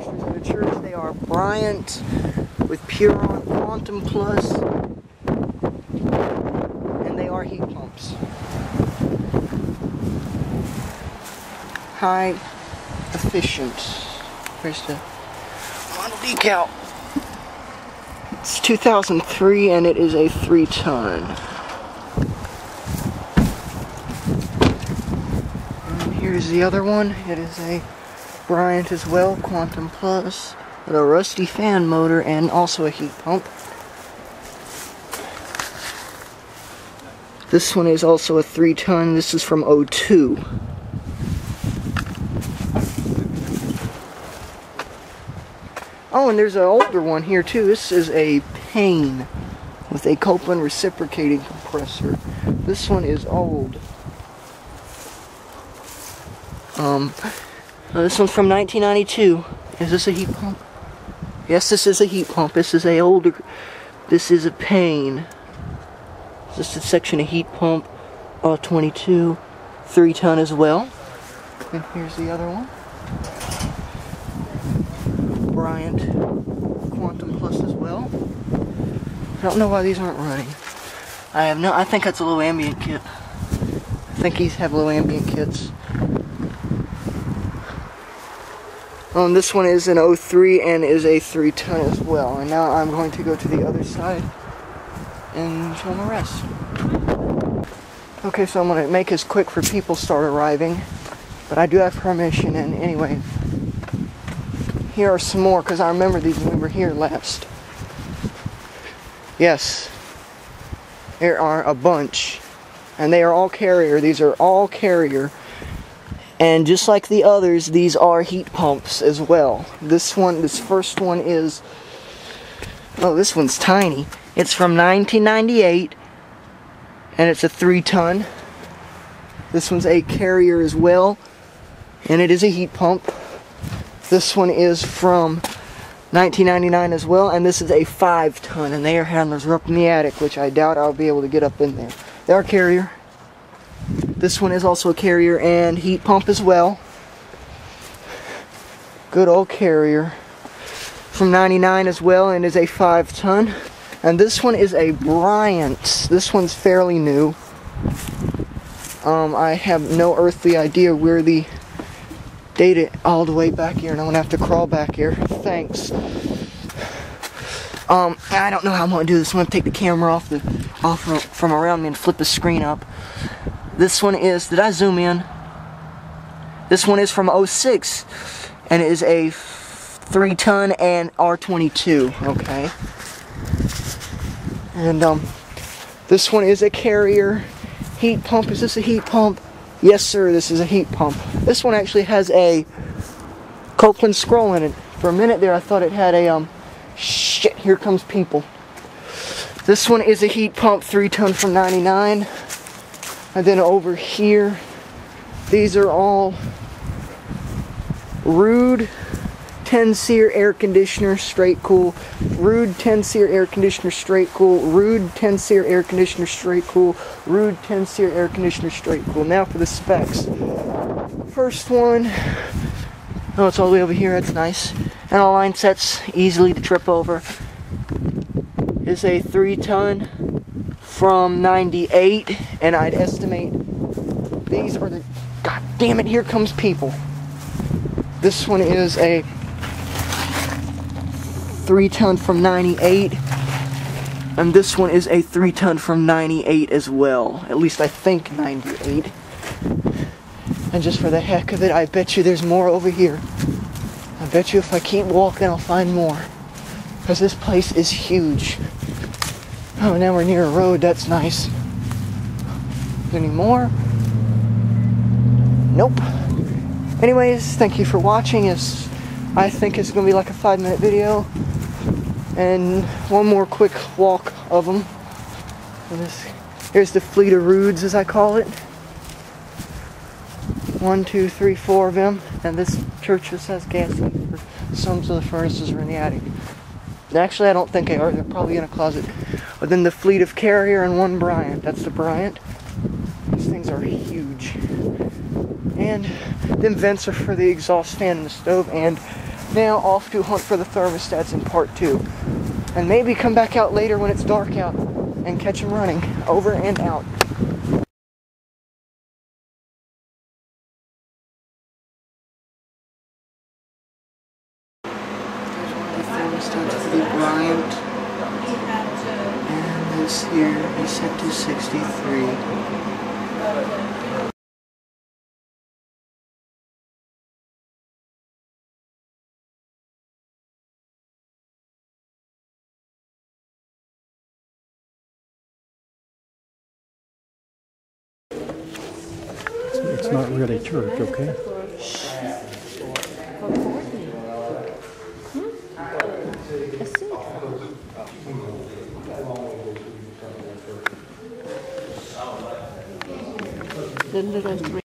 conditioners in the church. They are Bryant with Puron Quantum Plus, and they are heat pumps. High efficient. Where's the model decal? It's 2003 and it is a 3-ton. And here's the other one. It is a Bryant as well, Quantum Plus, with a rusty fan motor and also a heat pump. This one is also a 3-ton. This is from 02. Oh, and there's an older one here too. This is a Payne with a Copeland reciprocating compressor. This one is old. This one's from 1992. Is this a heat pump? Yes, this is a heat pump. This is a older. This is a Payne. This is a section of heat pump. 22, 3-ton as well. And here's the other one. Bryant Quantum Plus as well. I don't know why these aren't running. I think that's a low ambient kit. I think these have low ambient kits. And this one is an 03 and is a 3-ton as well. And now I'm going to go to the other side and film the rest. Okay, so I'm going to make this quick for people start arriving. But I do have permission, and anyway, here are some more, because I remember these when we were here last. Yes, there are a bunch, and they are all Carrier. These are all Carrier, and just like the others, these are heat pumps as well. This first one is, oh, this one's tiny. It's from 1998, and it's a 3-ton. This one's a Carrier as well, and it is a heat pump. This one is from 1999 as well, and this is a 5-ton, and the air handlers are up in the attic, which I doubt I'll be able to get up in there. They are Carrier. This one is also a Carrier and heat pump as well. Good old Carrier. From 99 as well, and is a 5-ton. And this one is a Bryant. This one's fairly new. I have no earthly idea where the data all the way back here, and I'm gonna have to crawl back here. Thanks. I don't know how I'm gonna do this. I'm gonna take the camera off from around me and flip the screen up. This one is, did I zoom in? This one is from 06, and it is a 3-ton and R22. Okay. And this one is a Carrier heat pump. Is this a heat pump? Yes, sir, this is a heat pump. This one actually has a Copeland scroll in it. For a minute there, I thought it had a, shit, here comes people. This one is a heat pump, 3-ton from 99. And then over here, these are all Rude 10-seer air conditioner, straight cool. Rude 10-seer air conditioner, straight cool. Rude 10-seer air conditioner, straight cool. Rude 10-seer air conditioner, straight cool. Now for the specs. First one, oh, it's all the way over here, that's nice. And all line sets, easily to trip over. Is a 3-ton from 98, and I'd estimate these are the, god damn it, here comes people. This one is a 3-ton from 98, and this one is a 3-ton from 98 as well. At least I think 98. And just for the heck of it, I bet you there's more over here. I bet you if I keep walking, I'll find more. Because this place is huge. Oh, now we're near a road. That's nice. Any more? Nope. Anyways, thank you for watching. I think it's going to be like a 5-minute video. And one more quick walk of them. Here's the fleet of Rudes, as I call it. 1, 2, 3, 4 of them. And this church just has gas heat for some of the furnaces are in the attic. Actually, I don't think they are. They're probably in a closet. But then the fleet of Carrier and one Bryant. That's the Bryant. These things are huge. And them vents are for the exhaust fan in the stove. And Now off to hunt for the thermostats in part 2. And maybe come back out later when it's dark out and catch them running. Over and out. Here's one of the thermostats for the Bryant. And this here is set to 63. It's not really church, okay? The little three